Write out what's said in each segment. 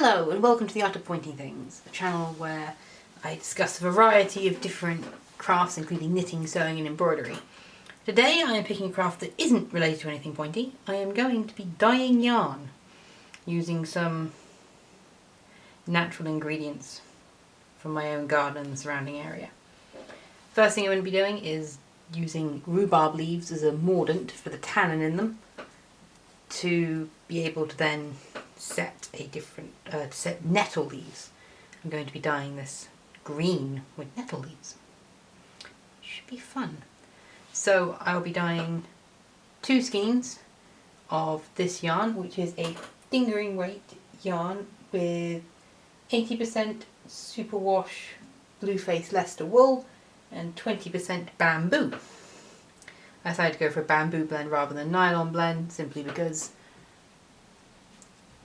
Hello and welcome to the Art of Pointing Things, a channel where I discuss a variety of different crafts including knitting, sewing and embroidery. Today I am picking a craft that isn't related to anything pointy. I am going to be dyeing yarn using some natural ingredients from my own garden and the surrounding area. First thing I'm going to be doing is using rhubarb leaves as a mordant for the tannin in them to be able to then set nettle leaves. I'm going to be dyeing this green with nettle leaves. Should be fun. So I'll be dyeing 2 skeins of this yarn, which is a fingering weight yarn with 80% superwash Blueface Leicester wool and 20% bamboo. I decided to go for a bamboo blend rather than nylon blend simply because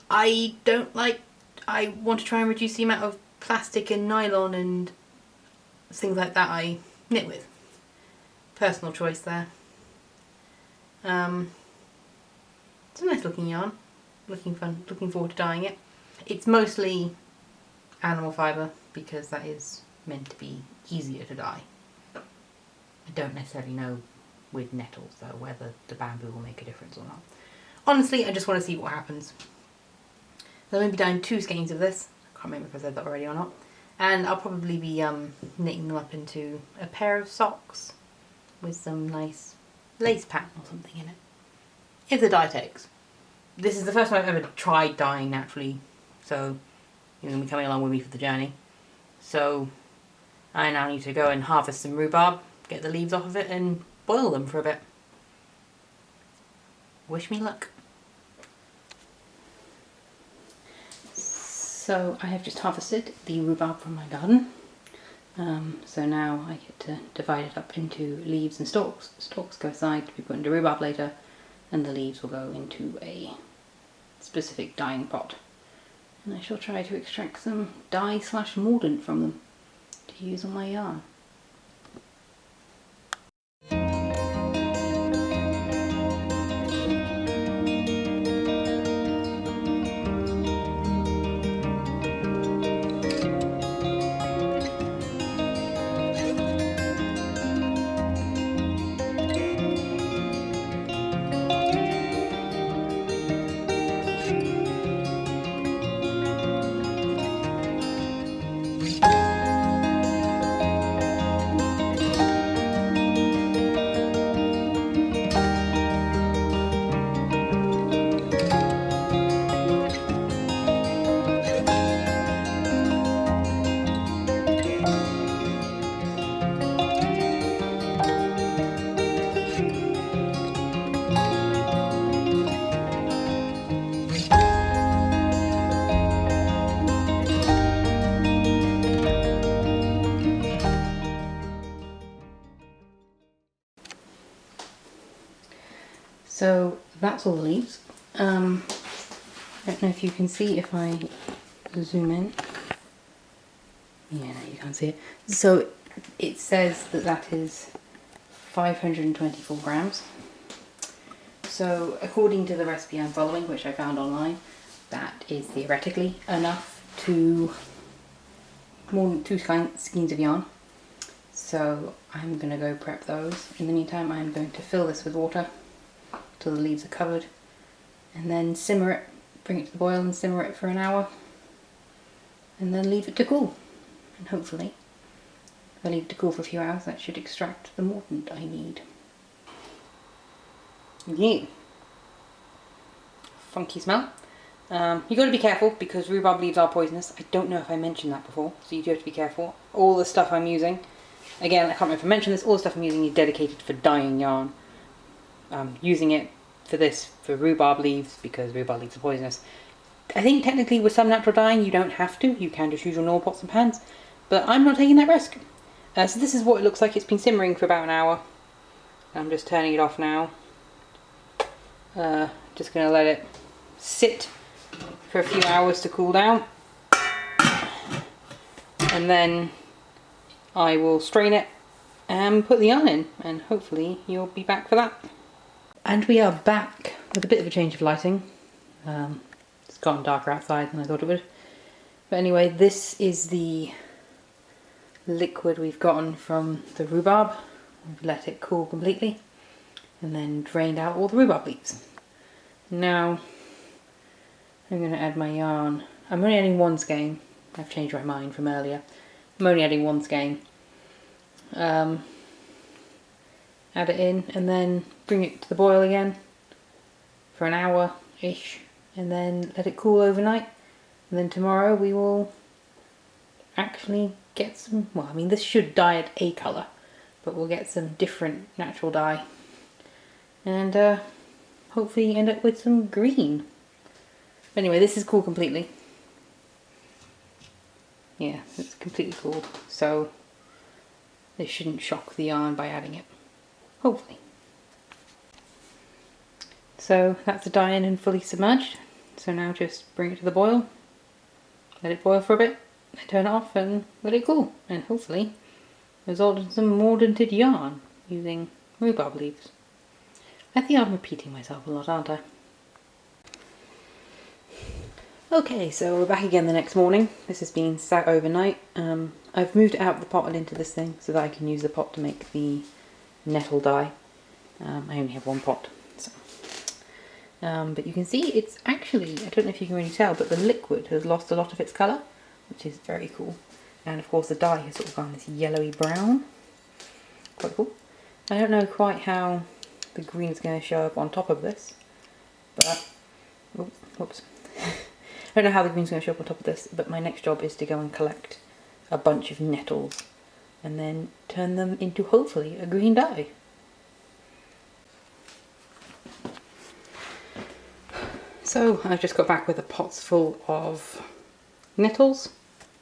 I want to try and reduce the amount of plastic and nylon and things like that I knit with. Personal choice there. It's a nice looking yarn. Looking forward to dyeing it. It's mostly animal fibre because that is meant to be easier to dye. I don't necessarily know with nettles though whether the bamboo will make a difference or not. Honestly, I just want to see what happens. So I'm going to be dyeing 2 skeins of this. I can't remember if I said that already or not. And I'll probably be knitting them up into a pair of socks with some nice lace pattern or something in it. If the dye takes. This is the first time I've ever tried dyeing naturally, so you're going to be coming along with me for the journey. So I now need to go and harvest some rhubarb, get the leaves off of it and boil them for a bit. Wish me luck. So I have just harvested the rhubarb from my garden. So now I get to divide it up into leaves and stalks. Stalks go aside to be put into rhubarb later, and the leaves will go into a specific dyeing pot. And I shall try to extract some dye/mordant from them to use on my yarn. So that's all the leaves. I don't know if you can see if I zoom in. Yeah, no, you can't see it. So it says that that is 524 grams. So according to the recipe I'm following, which I found online, that is theoretically enough to more than 2 skeins of yarn. So I'm going to go prep those. In the meantime, I'm going to fill this with water till the leaves are covered, and then simmer it, bring it to the boil and simmer it for an hour, and then leave it to cool. And hopefully, if I leave it to cool for a few hours, that should extract the mordant I need. Yeah. Funky smell. You got to be careful because rhubarb leaves are poisonous. I don't know if I mentioned that before, so you do have to be careful. All the stuff I'm using, again, I can't remember if I mentioned this, all the stuff I'm using is dedicated for dyeing yarn. Using it for rhubarb leaves because rhubarb leaves are poisonous. I think technically with some natural dyeing you don't have to, you can just use your normal pots and pans, but I'm not taking that risk. So this is what it looks like. It's been simmering for about an hour. I'm just turning it off now. Just going to let it sit for a few hours to cool down, and then I will strain it and put the yarn in, and hopefully you'll be back for that. And we are back with a bit of a change of lighting. It's gotten darker outside than I thought it would. But anyway, this is the liquid we've gotten from the rhubarb. We've let it cool completely and then drained out all the rhubarb leaves. Now I'm going to add my yarn. I'm only adding 1 skein. I've changed my mind from earlier. I'm only adding 1 skein. Add it in and then bring it to the boil again for an hour-ish and then let it cool overnight. And then tomorrow we will actually get some, well, I mean this should dye it a colour, but we'll get some different natural dye and hopefully end up with some green. But anyway, this is cool completely. Yeah, it's completely cooled, so this shouldn't shock the yarn by adding it, hopefully. So that's the dye in and fully submerged. So now just bring it to the boil, let it boil for a bit, then turn it off and let it cool, and hopefully result in some mordanted yarn using rhubarb leaves. I think I'm repeating myself a lot, aren't I? Okay, so we're back again the next morning. This has been sat overnight. I've moved it out of the pot and into this thing so that I can use the pot to make the nettle dye. I only have 1 pot, so. But you can see it's actually, I don't know if you can really tell, but the liquid has lost a lot of its colour, which is very cool. And of course the dye has sort of gone this yellowy brown. Quite cool. I don't know quite how the green is going to show up on top of this, but, whoops. I don't know how the green's going to show up on top of this, but my next job is to go and collect a bunch of nettles and then turn them into hopefully a green dye. So I've just got back with a pots full of nettles,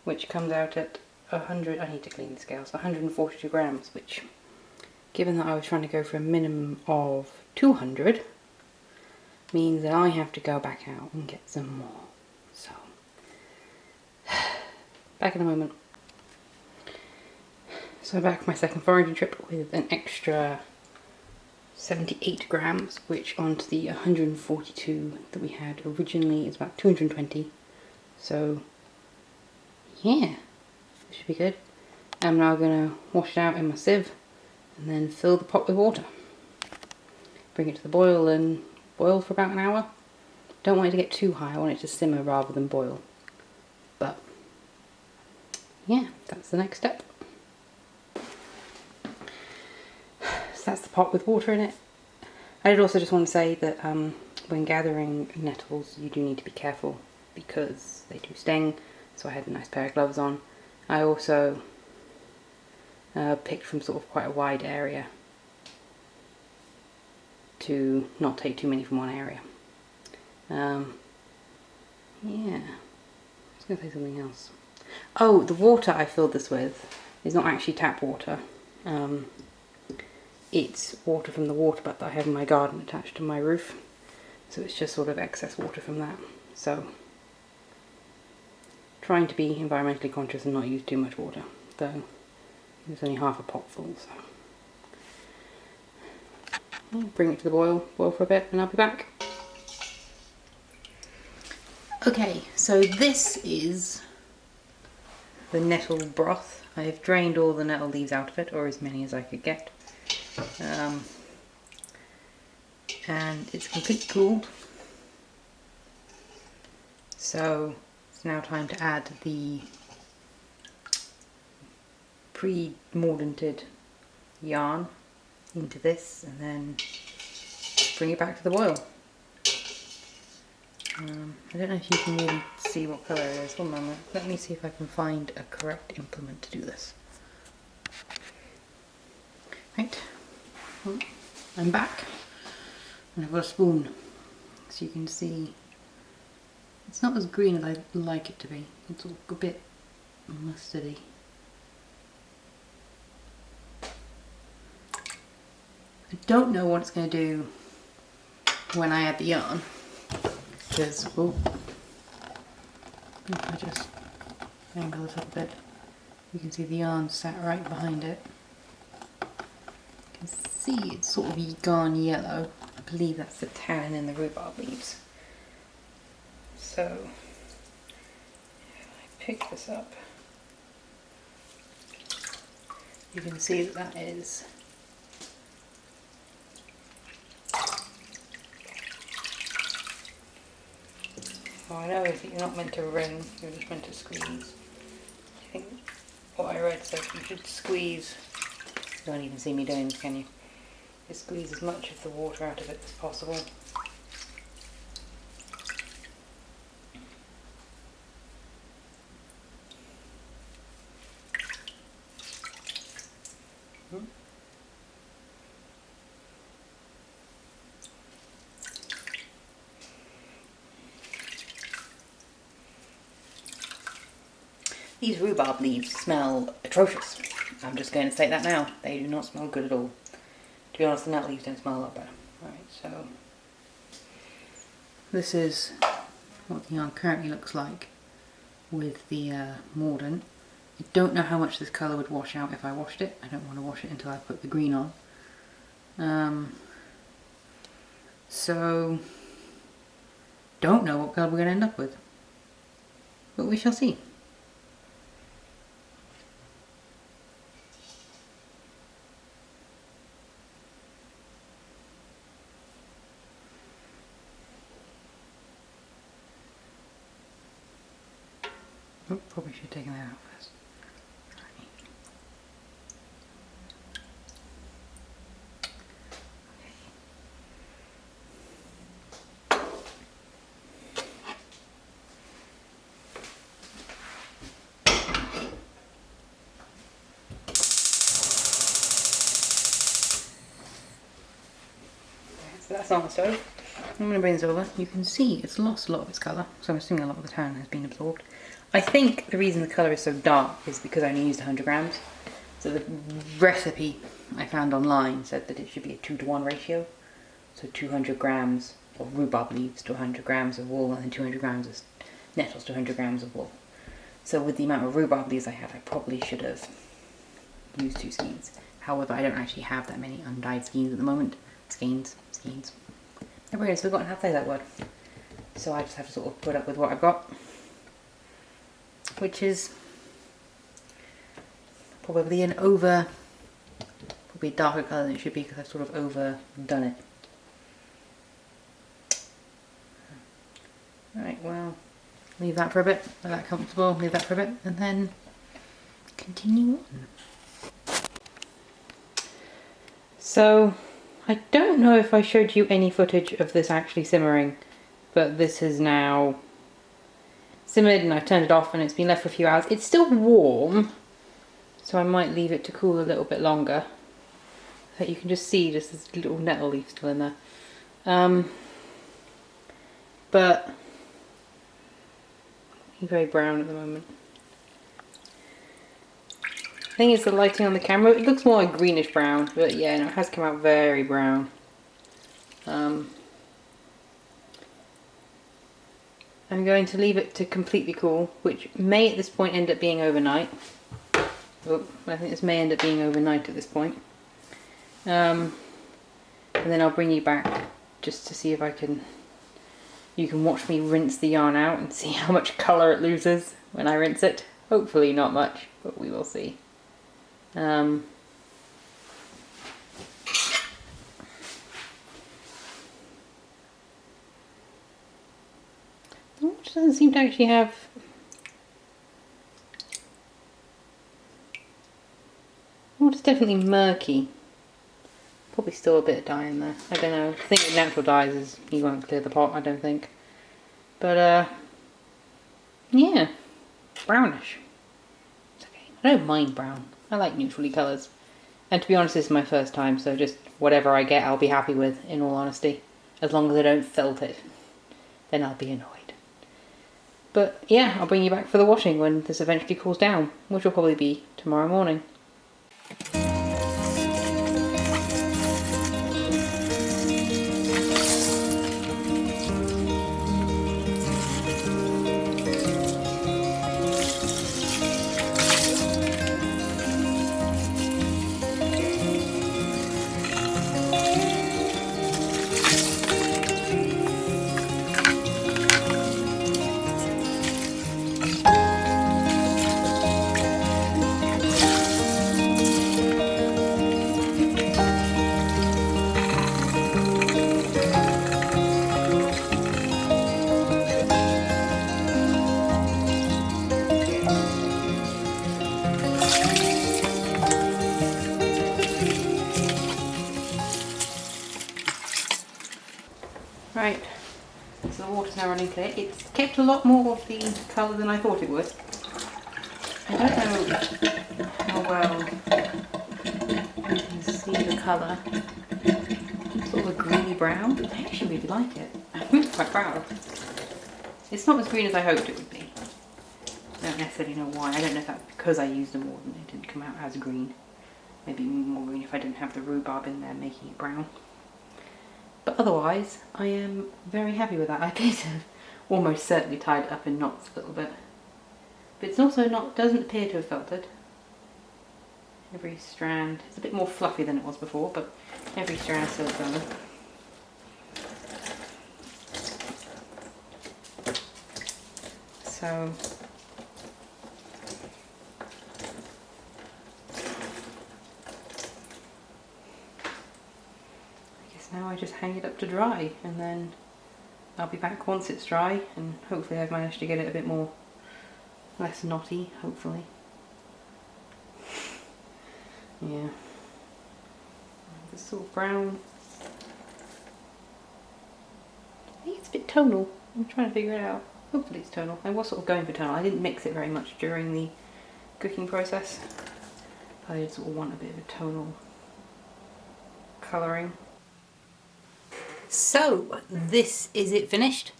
which comes out at 100, I need to clean the scales, 142 grams, which, given that I was trying to go for a minimum of 200, means that I have to go back out and get some more. So, back in a moment. So back for my second foraging trip with an extra 78 grams, which onto the 142 that we had originally is about 220. So, yeah, this should be good. I'm now going to wash it out in my sieve and then fill the pot with water. Bring it to the boil and boil for about an hour. Don't want it to get too high, I want it to simmer rather than boil. But, yeah, that's the next step. So that's the pot with water in it. I did also just want to say that when gathering nettles you do need to be careful because they do sting, so I had a nice pair of gloves on. I also picked from sort of quite a wide area to not take too many from one area. Yeah, I was going to say something else. Oh, the water I filled this with is not actually tap water. It's water from the water butt that I have in my garden attached to my roof. So it's just sort of excess water from that. So, trying to be environmentally conscious and not use too much water. Though, it's only half a pot full, so. I'll bring it to the boil for a bit and I'll be back. Okay, so this is the nettle broth. I've drained all the nettle leaves out of it, or as many as I could get. And it's completely cooled. So it's now time to add the pre-mordanted yarn into this and then bring it back to the boil. I don't know if you can really see what colour it is. One moment. Let me see if I can find a correct implement to do this. Right. Well, I'm back. And I've got a spoon. So you can see it's not as green as I'd like it to be. It's a bit mustardy. I don't know what it's going to do when I add the yarn. Because, if I just angle it up a bit, you can see the yarn sat right behind it. You can see it's sort of gone yellow. I believe that's the tannin in the rhubarb leaves. So, if I pick this up, you can see that that is oh, I know that you're not meant to wring, you're just meant to squeeze. I think what I read said you should squeeze. You don't even see me doing this, can you? Just squeeze as much of the water out of it as possible. These rhubarb leaves smell atrocious. I'm just going to state that now. They do not smell good at all. To be honest, the nettle leaves don't smell a lot better. Alright, so this is what the yarn currently looks like with the mordant. I don't know how much this colour would wash out if I washed it. I don't want to wash it until I put the green on. So don't know what colour we're going to end up with. But we shall see. Oh, probably should have taken that out first. So that's on the stove. I'm going to bring this over. You can see it's lost a lot of its colour, so I'm assuming a lot of the tan has been absorbed. I think the reason the colour is so dark is because I only used 100 grams. So the recipe I found online said that it should be a 2-to-1 ratio. So 200 grams of rhubarb leaves to 100 grams of wool, and then 200 grams of nettles to 100 grams of wool. So with the amount of rhubarb leaves I had, I probably should have used 2 skeins. However, I don't actually have that many undyed skeins at the moment. Skeins. Never really forgotten how to say that word. So I just have to sort of put up with what I've got. Which is probably probably a darker colour than it should be because I've sort of overdone it. Right, well, leave that for a bit, let that comfortable, leave that for a bit, and then continue on. So, I don't know if I showed you any footage of this actually simmering, but this has now simmered and I've turned it off and it's been left for a few hours. It's still warm, so I might leave it to cool a little bit longer. But you can just see just this little nettle leaf still in there. But he's very brown at the moment. I think it's the lighting on the camera. It looks more like greenish brown, but yeah, no, it has come out very brown. I'm going to leave it to completely cool, which may at this point end up being overnight. Oh, I think this may end up being overnight at this point. And then I'll bring you back just to see if you can watch me rinse the yarn out and see how much colour it loses when I rinse it. Hopefully not much, but we will see. Which doesn't seem to actually have... Oh, it's definitely murky. Probably still a bit of dye in there. I don't know. The thing with natural dyes is you won't clear the pot, I don't think. But, yeah. Brownish. It's okay. I don't mind brown. I like neutrally colours. And to be honest, this is my first time, so just whatever I get I'll be happy with, in all honesty. As long as I don't felt it. Then I'll be annoyed. But yeah, I'll bring you back for the washing when this eventually cools down, which will probably be tomorrow morning. now running clear. It's kept a lot more of the colour than I thought it would. I don't know how well you can see the colour. Sort of a greeny brown. I actually really like it. I'm really quite proud. It's not as green as I hoped it would be. I don't necessarily know why. I don't know if that's because I used them more and it didn't come out as green. Maybe more green if I didn't have the rhubarb in there making it brown. But otherwise, I am very happy with that. I appear to have almost certainly tied it up in knots a little bit. But it's also not, doesn't appear to have felted. Every strand is a bit more fluffy than it was before, but every strand still done. So now I just hang it up to dry, and then I'll be back once it's dry, and hopefully I've managed to get it a bit more less knotty, hopefully. Yeah. This sort of brown. I think it's a bit tonal. I'm trying to figure it out. Hopefully it's tonal. I was sort of going for tonal. I didn't mix it very much during the cooking process. I just sort of want a bit of a tonal colouring. So this is it finished.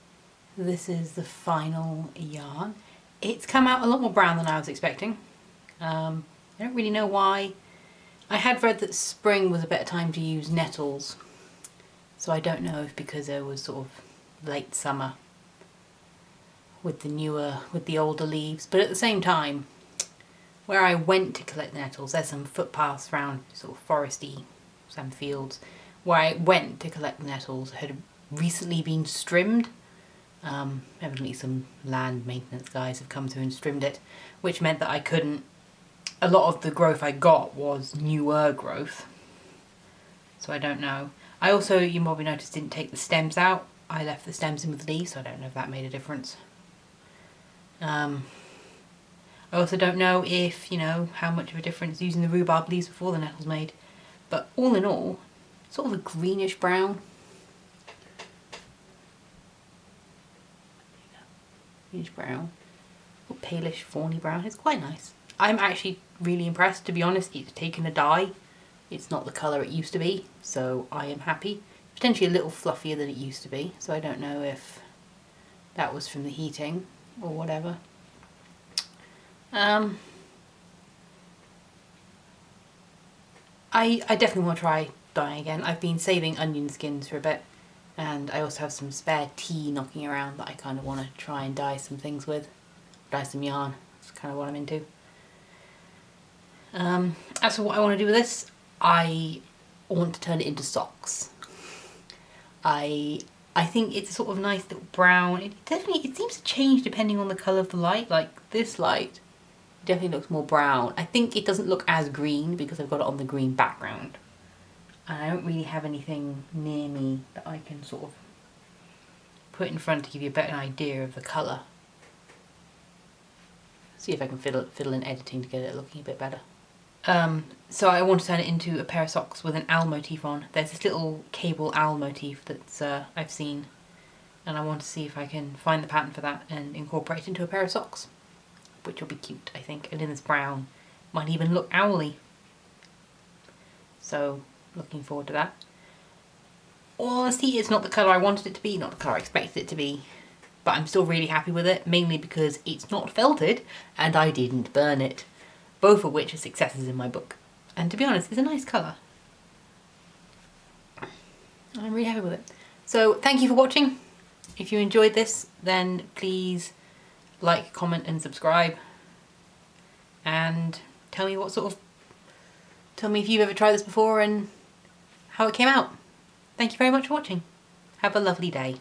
This is the final yarn. It's come out a lot more brown than I was expecting. I don't really know why. I had read that spring was a better time to use nettles, so I don't know if because there was sort of late summer with the older leaves, but at the same time, where I went to collect the nettles, there's some footpaths around sort of foresty, some fields, where I went to collect the nettles had recently been strimmed. Evidently some land maintenance guys have come through and strimmed it, which meant that I couldn't, a lot of the growth I got was newer growth, so I don't know. I also, you probably noticed, didn't take the stems out. I left the stems in with the leaves, so I don't know if that made a difference. I also don't know if, you know, how much of a difference using the rhubarb leaves before the nettles made, but all in all, sort of a greenish brown. Greenish brown, or palish fawny brown. It's quite nice. I'm actually really impressed, to be honest. It's taken a dye. It's not the colour it used to be, so I am happy. Potentially a little fluffier than it used to be, so I don't know if that was from the heating or whatever. I definitely want to try dyeing again. I've been saving onion skins for a bit, and I also have some spare tea knocking around that I kind of want to try and dye some things with. Dye some yarn. That's kind of what I'm into. As for what I want to do with this, I want to turn it into socks. I think it's a sort of nice little brown. It seems to change depending on the colour of the light. Like this light definitely looks more brown. I think it doesn't look as green because I've got it on the green background. And I don't really have anything near me that I can sort of put in front to give you a better idea of the colour. See if I can fiddle in editing to get it looking a bit better. So I want to turn it into a pair of socks with an owl motif on. There's this little cable owl motif that's I've seen, and I want to see if I can find the pattern for that and incorporate it into a pair of socks, which will be cute, I think. And in this brown, might even look owly. So looking forward to that. Honestly, it's not the colour I wanted it to be, not the colour I expected it to be, but I'm still really happy with it, mainly because it's not felted and I didn't burn it. Both of which are successes in my book. And to be honest, it's a nice colour. I'm really happy with it. So thank you for watching. If you enjoyed this, then please like, comment and subscribe. And tell me if you've ever tried this before and how it came out. Thank you very much for watching. Have a lovely day.